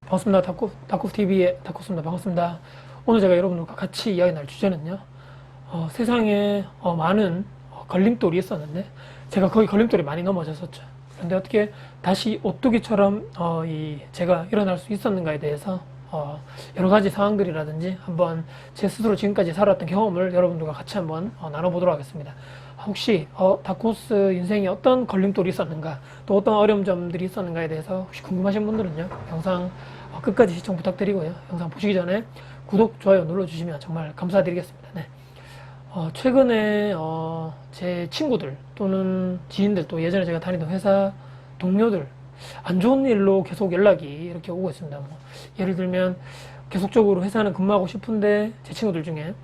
반갑습니다. 다쿠TV의 다쿠스입니다. 반갑습니다. 오늘 제가 여러분들과 같이 이야기 날 주제는요. 세상에 많은 걸림돌이 있었는데 제가 거기 걸림돌이 많이 넘어졌었죠. 그런데 어떻게 다시 오뚜기처럼 제가 일어날 수 있었는가에 대해서 여러 가지 상황들이라든지 한번 제 스스로 지금까지 살았던 경험을 여러분들과 같이 한번 나눠보도록 하겠습니다. 혹시 다쿠스 인생에 어떤 걸림돌이 있었는가, 또 어떤 어려운 점들이 있었는가에 대해서 혹시 궁금하신 분들은요, 영상 끝까지 시청 부탁드리고요. 영상 보시기 전에 구독, 좋아요 눌러주시면 정말 감사드리겠습니다. 네. 최근에 제 친구들 또는 지인들, 또 예전에 제가 다니던 회사 동료들, 안 좋은 일로 계속 연락이 이렇게 오고 있습니다. 뭐 예를 들면 계속적으로 회사는 근무하고 싶은데 제 친구들 중에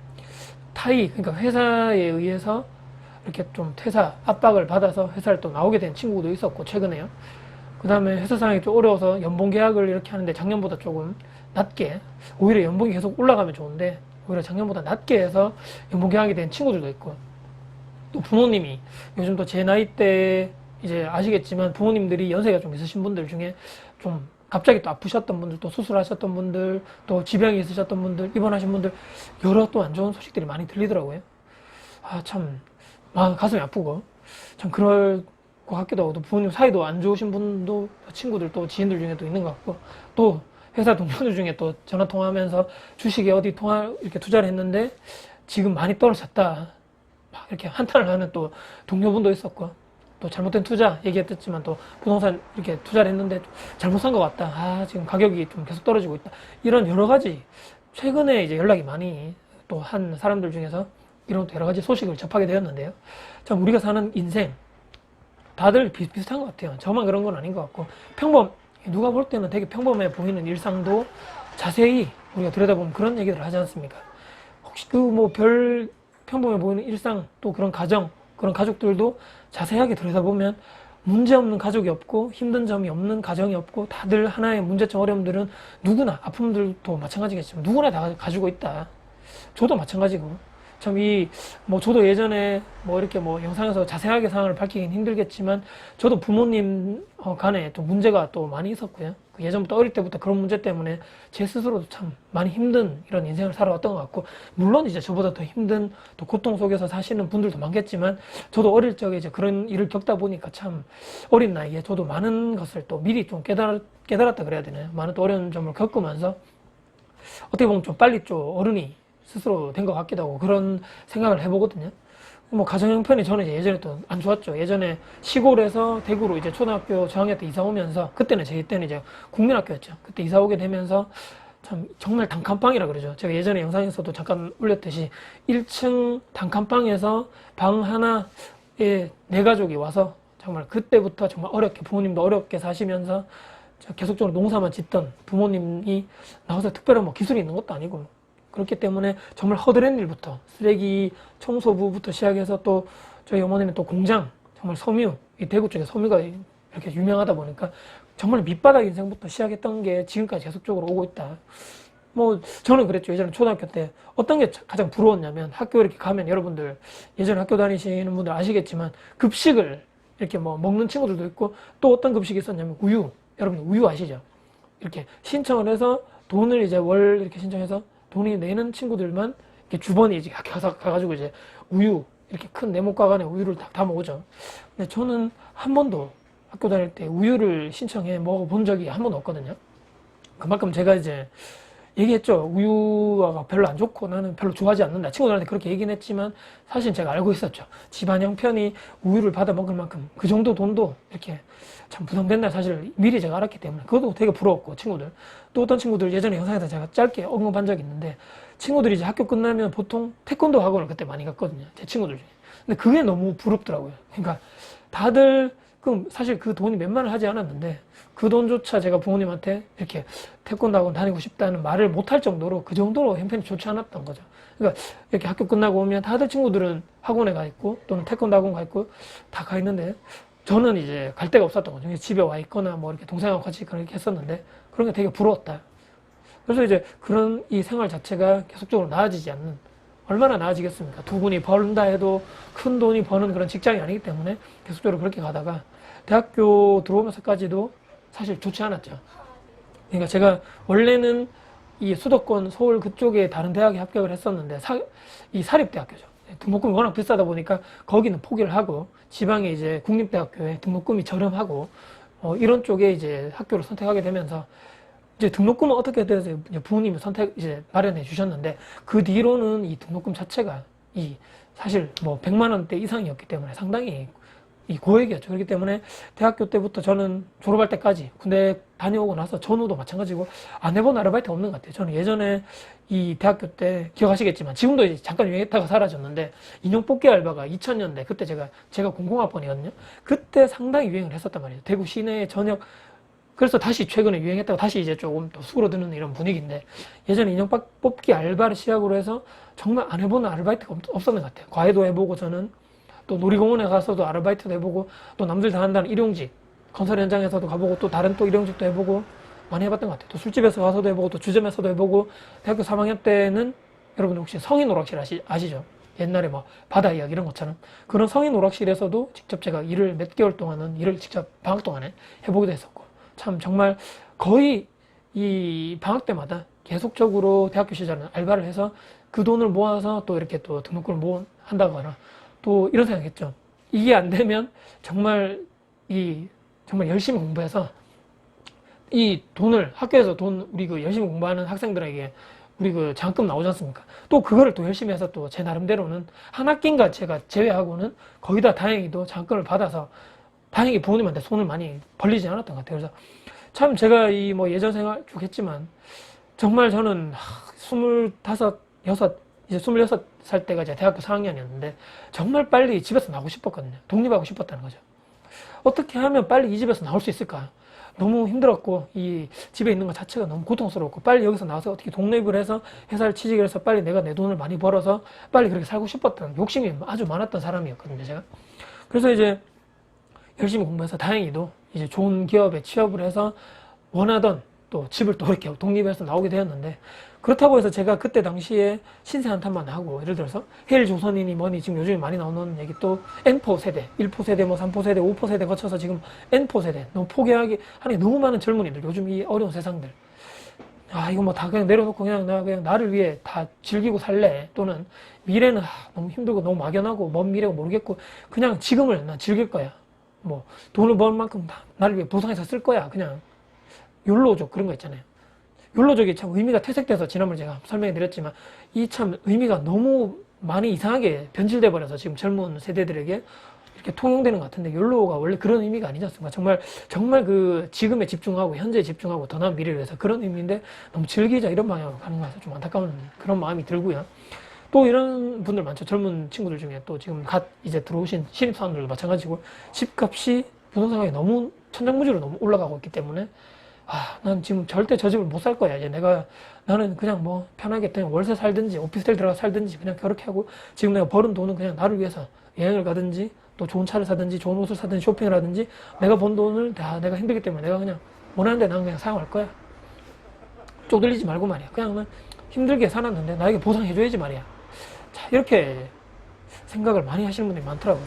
그러니까 회사에 의해서 이렇게 좀 퇴사 압박을 받아서 회사를 또 나오게 된 친구도 있었고, 최근에요. 그 다음에 회사 상황이 좀 어려워서 연봉 계약을 이렇게 하는데 작년보다 조금 낮게, 오히려 연봉이 계속 올라가면 좋은데 오히려 작년보다 낮게 해서 연봉 계약이 된 친구들도 있고, 또 부모님이 요즘 또 제 나이 때 이제 아시겠지만 부모님들이 연세가 좀 있으신 분들 중에 좀 갑자기 또 아프셨던 분들, 또 수술하셨던 분들, 또 지병이 있으셨던 분들, 입원하신 분들, 여러 또 안 좋은 소식들이 많이 들리더라고요. 참 가슴이 아프고 참 그럴 것 같기도 하고, 또 부모님 사이도 안 좋으신 분도 친구들 또 지인들 중에 또 있는 것 같고, 또 회사 동료들 중에 또 전화 통화하면서 주식에 어디 이렇게 투자를 했는데 지금 많이 떨어졌다 막 이렇게 한탄을 하는 또 동료분도 있었고, 또 잘못된 투자 얘기했지만 또 부동산 이렇게 투자를 했는데 잘못 산 것 같다, 지금 가격이 좀 계속 떨어지고 있다, 이런 여러 가지 최근에 이제 연락이 많이 또 한 사람들 중에서 이런 여러 가지 소식을 접하게 되었는데요. 참 우리가 사는 인생 다들 비슷한 것 같아요. 저만 그런 건 아닌 것 같고, 누가 볼 때는 되게 평범해 보이는 일상도 자세히 우리가 들여다보면 그런 얘기들을 하지 않습니까? 혹시 별 평범해 보이는 일상, 또 그런 가정, 그런 가족들도 자세하게 들여다보면 문제없는 가족이 없고 힘든 점이 없는 가정이 없고, 다들 하나의 문제점, 어려움들은 누구나, 아픔들도 마찬가지겠지만 누구나 다 가지고 있다. 저도 마찬가지고, 참 저도 예전에 이렇게 영상에서 자세하게 상황을 밝히긴 힘들겠지만, 저도 부모님 간에 또 문제가 또 많이 있었고요. 예전부터 어릴 때부터 그런 문제 때문에 제 스스로도 참 많이 힘든 이런 인생을 살아왔던 것 같고, 물론 이제 저보다 더 힘든 또 고통 속에서 사시는 분들도 많겠지만, 저도 어릴 적에 이제 그런 일을 겪다 보니까 참 어린 나이에 저도 많은 것을 또 미리 좀 깨달았다 그래야 되나요? 많은 또 어려운 점을 겪으면서 어떻게 보면 좀 빨리 좀 어른이 스스로 된 것 같기도 하고, 그런 생각을 해보거든요. 가정 형편이 저는 이제 예전에 또 안 좋았죠. 예전에 시골에서 대구로 이제 초등학교 저학년 때 이사 오면서, 제 때는 이제 국민학교였죠. 그때 이사 오게 되면서 참 정말 단칸방이라 그러죠. 제가 예전에 영상에서도 잠깐 올렸듯이 1층 단칸방에서 방 하나에 4가족이 와서, 정말 그때부터 정말 어렵게, 부모님도 어렵게 사시면서 계속적으로 농사만 짓던 부모님이 나와서 특별한 기술이 있는 것도 아니고, 그렇기 때문에 정말 허드렛 일부터, 쓰레기 청소부부터 시작해서, 또 저희 어머니는 또 공장, 정말 섬유, 이 대구 쪽에 섬유가 이렇게 유명하다 보니까 정말 밑바닥 인생부터 시작했던 게 지금까지 계속적으로 오고 있다. 저는 그랬죠. 예전에 초등학교 때 어떤 게 가장 부러웠냐면, 학교 이렇게 가면, 여러분들 예전에 학교 다니시는 분들 아시겠지만 급식을 이렇게 먹는 친구들도 있고, 또 어떤 급식이 있었냐면 우유. 여러분 우유 아시죠? 이렇게 신청을 해서 돈을 이제 월 이렇게 신청해서 돈이 내는 친구들만 이렇게 주번이 이제 가가지고 이제 우유, 이렇게 큰 네모과 안에 우유를 다 담아오죠. 근데 저는 한 번도 학교 다닐 때 우유를 신청해 먹어본 적이 한 번도 없거든요. 그만큼 제가 이제 얘기했죠. 우유가 별로 안 좋고 나는 별로 좋아하지 않는다. 친구들한테 그렇게 얘기는 했지만 사실 제가 알고 있었죠. 집안 형편이 우유를 받아 먹을 만큼 그 정도 돈도 이렇게 참 부담된다 사실 미리 제가 알았기 때문에, 그것도 되게 부러웠고, 친구들. 또 어떤 친구들, 예전에 영상에서 제가 짧게 언급한 적이 있는데, 친구들이 이제 학교 끝나면 보통 태권도 학원을 그때 많이 갔거든요. 제 친구들 중에. 근데 그게 너무 부럽더라고요. 그러니까 다들 사실 그 돈이 몇만을 하지 않았는데, 그 돈조차 제가 부모님한테 이렇게 태권도 학원 다니고 싶다는 말을 못할 정도로, 그 정도로 형편이 좋지 않았던 거죠. 그러니까 이렇게 학교 끝나고 오면 다들 친구들은 학원에 가 있고, 또는 태권도 학원 가 있고, 다 가 있는데, 저는 이제 갈 데가 없었던 거죠. 집에 와 있거나 이렇게 동생하고 같이 그렇게 했었는데, 그런 게 되게 부러웠다. 그래서 이제 그런 이 생활 자체가 계속적으로 나아지지 않는, 얼마나 나아지겠습니까? 두 분이 번다 해도 큰 돈이 버는 그런 직장이 아니기 때문에 계속적으로 그렇게 가다가 대학교 들어오면서까지도 사실 좋지 않았죠. 그러니까 제가 원래는 이 수도권 서울 그쪽에 다른 대학에 합격을 했었는데 이 사립대학교죠. 등록금이 워낙 비싸다 보니까 거기는 포기를 하고 지방에 이제 국립대학교에 등록금이 저렴하고 이런 쪽에 이제 학교를 선택하게 되면서 이제 등록금은 어떻게 돼서 부모님이 이제 마련해 주셨는데 그 뒤로는 이 등록금 자체가 이 사실 뭐 100만 원대 이상이었기 때문에 상당히 이 고액이었죠. 그렇기 때문에 대학교 때부터 저는 졸업할 때까지 군대 다녀오고 나서 전후도 마찬가지고 안 해본 아르바이트가 없는 것 같아요. 저는 예전에 이 대학교 때 기억하시겠지만 지금도 이제 잠깐 유행했다가 사라졌는데 인형 뽑기 알바가 2000년대 그때 제가 00학번이거든요. 그때 상당히 유행을 했었단 말이에요. 대구 시내 저녁 그래서 다시 최근에 유행했다가 다시 이제 조금 더 수그러드는 이런 분위기인데 예전에 인형 뽑기 알바를 시작으로 해서 정말 안 해본 아르바이트가 없었는 것 같아요. 과외도 해보고 저는 또 놀이공원에 가서도 아르바이트도 해보고 또 남들 다 한다는 일용직 건설 현장에서도 가보고 또 다른 또 일용직도 해보고 많이 해봤던 것 같아요. 또 술집에서 가서도 해보고 또 주점에서도 해보고 대학교 3학년 때는 여러분들 혹시 성인 오락실 아시죠? 옛날에 뭐 바다 이야기 이런 것처럼 그런 성인 오락실에서도 직접 제가 일을 몇 개월 동안은 일을 직접 방학 동안에 해보기도 했었고 참 정말 거의 이 방학 때마다 계속적으로 대학교 시절은 알바를 해서 그 돈을 모아서 또 이렇게 또 등록금을 한다거나 또 이런 생각했죠. 이게 안 되면 정말 정말 열심히 공부해서 이 돈을 학교에서 우리 그 열심히 공부하는 학생들에게 우리 그 장학금 나오지 않습니까? 또 그거를 또 열심히 해서 또 제 나름대로는 한 학기인가 제가 제외하고는 거의 다 다행히도 장학금을 받아서 다행히 부모님한테 손을 많이 벌리지 않았던 것 같아요. 그래서 참 제가 이 뭐 예전 생활 쭉 했지만 정말 저는 26살 때가 이제 대학교 4학년이었는데 정말 빨리 집에서 나오고 싶었거든요. 독립하고 싶었다는 거죠. 어떻게 하면 빨리 이 집에서 나올 수 있을까? 너무 힘들었고 이 집에 있는 것 자체가 너무 고통스러웠고 빨리 여기서 나와서 어떻게 독립을 해서 회사를 취직을 해서 빨리 내가 내 돈을 많이 벌어서 빨리 그렇게 살고 싶었던 욕심이 아주 많았던 사람이었거든요. 제가. 그래서 이제 열심히 공부해서 다행히도 이제 좋은 기업에 취업을 해서 원하던 또 집을 또 이렇게 독립해서 나오게 되었는데 그렇다고 해서 제가 그때 당시에 신세 한탄만 하고 예를 들어서 헬조선이니 뭐니 지금 요즘에 많이 나오는 얘기 또 N4 세대, 1포 세대, 뭐 3포 세대, 5포 세대 거쳐서 지금 N포 세대 너무 포기하기 하니 너무 많은 젊은이들 요즘 이 어려운 세상들 이거 뭐 다 그냥 내려놓고 그냥 나를 위해 다 즐기고 살래 또는 미래는 너무 힘들고 너무 막연하고 먼 미래가 모르겠고 그냥 지금을 난 즐길 거야 뭐 돈을 번 만큼 다 나를 위해 보상해서 쓸 거야 그냥 욜로족 그런 거 있잖아요. 욜로족이 참 의미가 퇴색돼서 지난번에 제가 설명해 드렸지만 이 참 의미가 너무 많이 이상하게 변질돼 버려서 지금 젊은 세대들에게 이렇게 통용되는 것 같은데 욜로가 원래 그런 의미가 아니지 않습니까? 정말 그 지금에 집중하고 현재에 집중하고 더 나은 미래를 위해서 그런 의미인데 너무 즐기자 이런 방향으로 가는 것 같아서 좀 안타까운 그런 마음이 들고요. 또 이런 분들 많죠. 젊은 친구들 중에 또 지금 이제 들어오신 신입사원들도 마찬가지고 집값이 부동산 가격이 너무 천정부지로 너무 올라가고 있기 때문에 난 지금 절대 저 집을 못 살 거야. 이제 나는 그냥 뭐 편하게 그냥 월세 살든지 오피스텔 들어가 살든지 그냥 그렇게 하고 지금 내가 버는 돈은 그냥 나를 위해서 여행을 가든지 또 좋은 차를 사든지 좋은 옷을 사든지 쇼핑을 하든지 내가 번 돈을 다 내가 힘들기 때문에 내가 그냥 원하는 데 난 그냥 사용할 거야. 쪼들리지 말고 말이야. 그냥 힘들게 살았는데 나에게 보상해줘야지 말이야. 자, 이렇게 생각을 많이 하시는 분들이 많더라고요.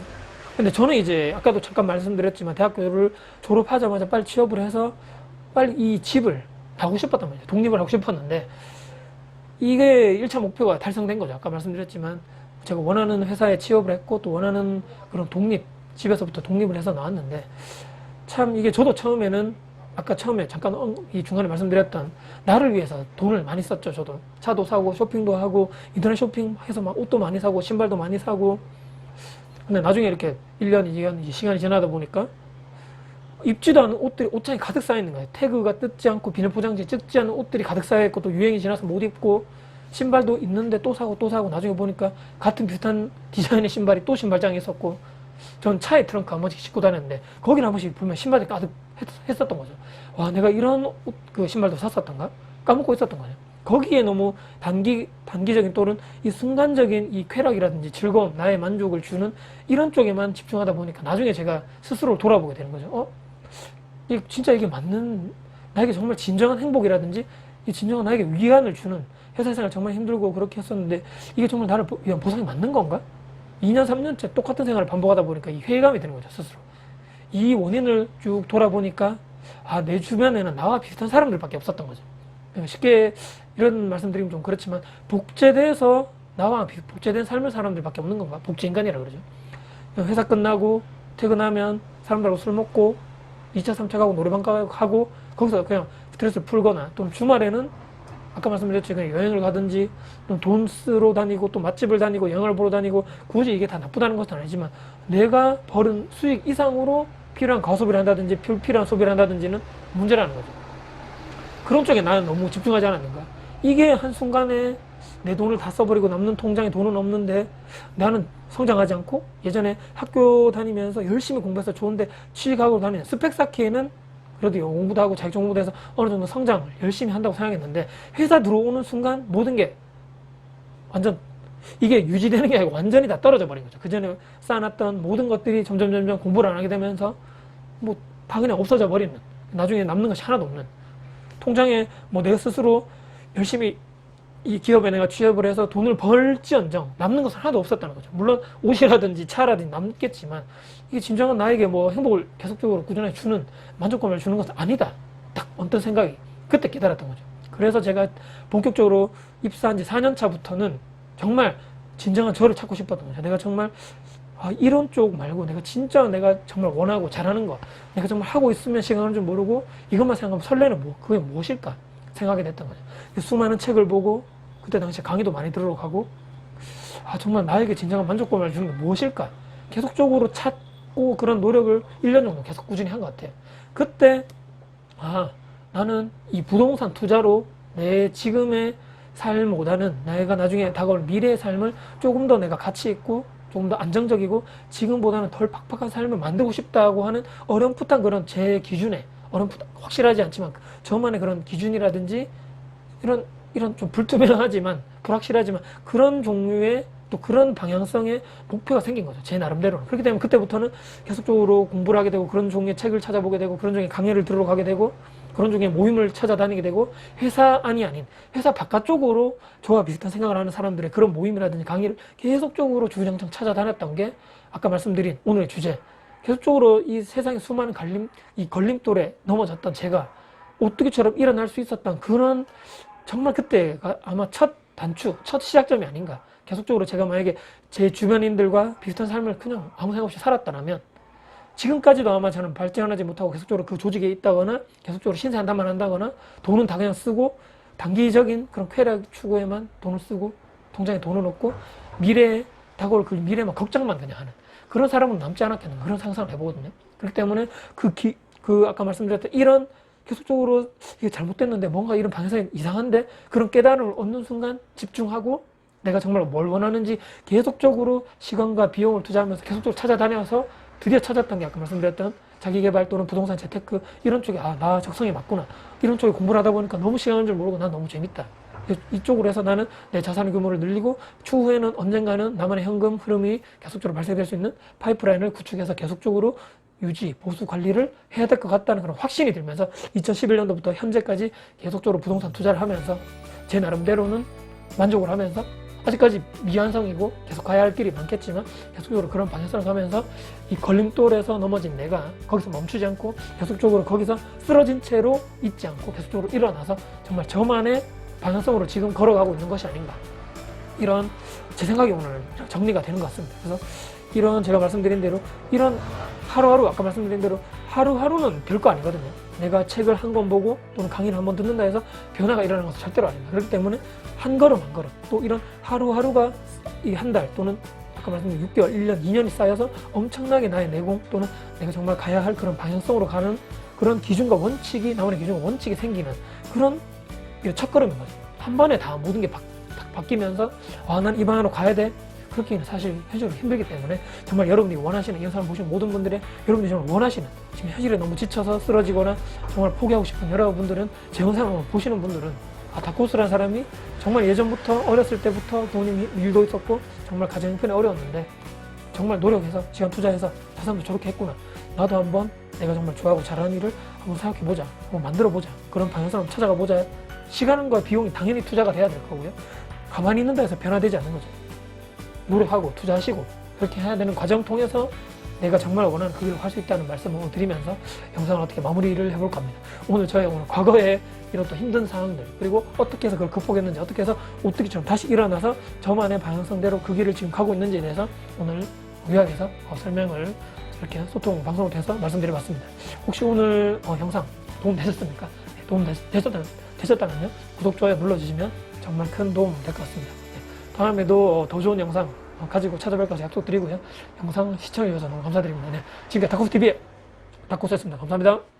근데 저는 이제 아까도 잠깐 말씀드렸지만 대학교를 졸업하자마자 빨리 취업을 해서 빨리 이 집을 가고 싶었단 말이에요. 독립을 하고 싶었는데 이게 1차 목표가 달성된 거죠. 아까 말씀드렸지만 제가 원하는 회사에 취업을 했고 또 원하는 그런 집에서부터 독립을 해서 나왔는데 참 이게 저도 처음에는 아까 처음에 잠깐 이 중간에 말씀드렸던 나를 위해서 돈을 많이 썼죠. 저도 차도 사고 쇼핑도 하고 인터넷 쇼핑해서 막 옷도 많이 사고 신발도 많이 사고 근데 나중에 이렇게 1년, 2년 시간이 지나다 보니까 입지도 않은 옷들이 옷장에 가득 쌓여 있는 거예요. 태그가 뜯지 않고 비닐 포장지 뜯지 않은 옷들이 가득 쌓여 있고 또 유행이 지나서 못 입고 신발도 있는데 또 사고 나중에 보니까 같은 비슷한 디자인의 신발이 또 신발장에 있었고 전 차에 트렁크 한 번씩 싣고 다녔는데 거기는 한 번씩 보면 신발이 가득 했었던 거죠. 와 내가 이런 그 신발도 샀었던가? 까먹고 있었던 거죠. 거기에 너무 단기적인 또는 이 순간적인 이 쾌락이라든지 즐거움, 나의 만족을 주는 이런 쪽에만 집중하다 보니까 나중에 제가 스스로 돌아보게 되는 거죠. 진짜 이게 나에게 정말 진정한 행복이라든지 이 진정한 나에게 위안을 주는 회사 생활 정말 힘들고 그렇게 했었는데 이게 정말 나를 위한 보상이 맞는 건가? 2년, 3년째 똑같은 생활을 반복하다 보니까 이 회의감이 드는 거죠, 스스로. 이 원인을 쭉 돌아보니까 내 주변에는 나와 비슷한 사람들밖에 없었던 거죠. 쉽게 이런 말씀드리면 좀 그렇지만 복제돼서 나와 복제된 삶을 사람들밖에 없는 건가? 복제 인간이라 그러죠. 회사 끝나고 퇴근하면 사람들하고 술 먹고 2차, 3차 가고 노래방 가고 거기서 그냥 스트레스를 풀거나 또는 주말에는 아까 말씀드렸죠. 그냥 여행을 가든지 또 돈 쓰러 다니고 또 맛집을 다니고 영화를 보러 다니고 굳이 이게 다 나쁘다는 것은 아니지만 내가 벌은 수익 이상으로 필요한 가소비를 한다든지 필요한 소비를 한다든지는 문제라는 거죠. 그런 쪽에 나는 너무 집중하지 않았는가. 이게 한순간에 내 돈을 다 써버리고 남는 통장에 돈은 없는데 나는 성장하지 않고 예전에 학교 다니면서 열심히 공부해서 좋은데 취직하고 다니는 스펙 쌓기에는 그래도 공부도 하고 자격증 공부도 해서 어느 정도 성장을 열심히 한다고 생각했는데 회사 들어오는 순간 모든 게 완전 이게 유지되는 게 아니고 완전히 다 떨어져 버린 거죠. 그 전에 쌓아놨던 모든 것들이 점점 공부를 안 하게 되면서 뭐 다 그냥 없어져 버리는, 나중에 남는 것이 하나도 없는, 통장에 뭐 내가 스스로 열심히 이 기업에 내가 취업을 해서 돈을 벌지언정 남는 것은 하나도 없었다는 거죠. 물론 옷이라든지 차라든지 남겠지만 이게 진정한 나에게 뭐 행복을 계속적으로 꾸준히 주는, 만족감을 주는 것은 아니다. 딱 어떤 생각이 그때 깨달았던 거죠. 그래서 제가 본격적으로 입사한 지 4년 차부터는 정말 진정한 저를 찾고 싶었던 거죠. 내가 정말 이런 쪽 말고 내가 진짜 내가 정말 원하고 잘하는 거, 내가 정말 하고 있으면 시간 가는 줄 모르고 이것만 생각하면 설레는 그게 무엇일까 생각이 됐던 거죠. 수많은 책을 보고 그때 당시에 강의도 많이 들어가고 정말 나에게 진정한 만족감을 주는 게 무엇일까 계속적으로 찾고 그런 노력을 1년 정도 계속 꾸준히 한 것 같아요. 그때 나는 이 부동산 투자로 내 지금의 삶보다는 내가 나중에 다가올 미래의 삶을 조금 더 내가 가치 있고 조금 더 안정적이고 지금보다는 덜 팍팍한 삶을 만들고 싶다고 하는 어렴풋한 그런 제 기준에, 확실하지 않지만 저만의 그런 기준이라든지 이런 좀 불투명하지만 불확실하지만 그런 종류의 또 그런 방향성의 목표가 생긴 거죠. 제 나름대로는. 그렇기 때문에 그때부터는 계속적으로 공부를 하게 되고 그런 종류의 책을 찾아보게 되고 그런 종류의 강의를 들으러 가게 되고 그런 종류의 모임을 찾아다니게 되고 회사 안이 아닌 회사 바깥쪽으로 저와 비슷한 생각을 하는 사람들의 그런 모임이라든지 강의를 계속적으로 주구장창 찾아다녔던 게 아까 말씀드린 오늘의 주제, 계속적으로 이 세상의 수많은 이 걸림돌에 넘어졌던 제가 오뚜기처럼 일어날 수 있었던 그런 정말 그때가 아마 첫 시작점이 아닌가. 계속적으로 제가 만약에 제 주변인들과 비슷한 삶을 그냥 아무 생각 없이 살았다면 지금까지도 아마 저는 발전하지 못하고 계속적으로 그 조직에 있다거나 계속적으로 신세 한탄만 한다거나 돈은 다 그냥 쓰고 단기적인 그런 쾌락 추구에만 돈을 쓰고 통장에 돈을 넣고 미래에 다가올 그 미래만 걱정만 그냥 하는 그런 사람은 남지 않았겠는 그런 상상을 해보거든요. 그렇기 때문에 아까 말씀드렸던 이런 계속적으로 이게 잘못됐는데 뭔가 이런 방향성이 이상한데 그런 깨달음을 얻는 순간 집중하고 내가 정말 뭘 원하는지 계속적으로 시간과 비용을 투자하면서 계속적으로 찾아다녀서 드디어 찾았던 게 아까 말씀드렸던 자기개발 또는 부동산 재테크 이런 쪽에 나 적성에 맞구나. 이런 쪽에 공부를 하다 보니까 너무 시간인 줄 모르고 난 너무 재밌다. 이쪽으로 해서 나는 내 자산 규모를 늘리고 추후에는 언젠가는 나만의 현금 흐름이 계속적으로 발생될 수 있는 파이프라인을 구축해서 계속적으로 유지, 보수 관리를 해야 될 것 같다는 그런 확신이 들면서 2011년도부터 현재까지 계속적으로 부동산 투자를 하면서 제 나름대로는 만족을 하면서 아직까지 미완성이고 계속 가야 할 길이 많겠지만 계속적으로 그런 방향성을 가면서 이 걸림돌에서 넘어진 내가 거기서 멈추지 않고 계속적으로 거기서 쓰러진 채로 있지 않고 계속적으로 일어나서 정말 저만의 방향성으로 지금 걸어가고 있는 것이 아닌가, 이런 제 생각이 오늘 정리가 되는 것 같습니다. 그래서 이런 제가 말씀드린 대로 이런 하루하루 아까 말씀드린 대로 하루하루는 별거 아니거든요. 내가 책을 한 권 보고 또는 강의를 한 번 듣는다 해서 변화가 일어나는 것은 절대로 아닙니다. 그렇기 때문에 한 걸음 한 걸음 또 이런 하루하루가 이 한 달 또는 아까 말씀드린 6개월, 1년, 2년이 쌓여서 엄청나게 나의 내공 또는 내가 정말 가야 할 그런 방향성으로 가는 그런 기준과 원칙이, 나만의 기준과 원칙이 생기는 그런 첫걸음인 거죠. 한 번에 다 모든 게 바뀌면서 난 이 방향으로 가야 돼. 그렇게는 사실 현실은 힘들기 때문에 정말 여러분들이 원하시는, 이 영상을 보시는 모든 분들의 여러분들이 정말 원하시는, 지금 현실에 너무 지쳐서 쓰러지거나 정말 포기하고 싶은 여러분들은, 제 영상을 보시는 분들은 다코스라는 사람이 정말 예전부터 어렸을 때부터 부모님 일도 있었고 정말 가정 형편이 어려웠는데 정말 노력해서 시간 투자해서 저 사람도 저렇게 했구나, 나도 한번 내가 정말 좋아하고 잘하는 일을 한번 생각해보자, 한번 만들어보자, 그런 방향성을 찾아가 보자. 시간과 비용이 당연히 투자가 돼야 될 거고요. 가만히 있는다 해서 변화되지 않는 거죠. 노력하고 투자하시고 그렇게 해야 되는 과정 통해서 내가 정말 원하는 그 길을 갈 수 있다는 말씀을 드리면서 영상을 어떻게 마무리를 해볼까 합니다. 오늘 저의 오늘 과거의 이런 또 힘든 상황들, 그리고 어떻게 해서 그걸 극복했는지, 어떻게 해서 오뚜기처럼 다시 일어나서 저만의 방향성대로 그 길을 지금 가고 있는지에 대해서 오늘 요약해서 설명을 이렇게 소통 방송을 통해서 말씀드려봤습니다. 혹시 오늘 영상 도움 되셨습니까? 네, 도움 되셨다면요, 구독, 좋아요 눌러주시면 정말 큰 도움 될 것 같습니다. 네, 다음에도 더 좋은 영상 가지고 찾아뵐 것을 약속드리고요. 영상 시청해주셔서 너무 감사드립니다. 네, 지금까지 다코스TV의 다코스였습니다. 감사합니다.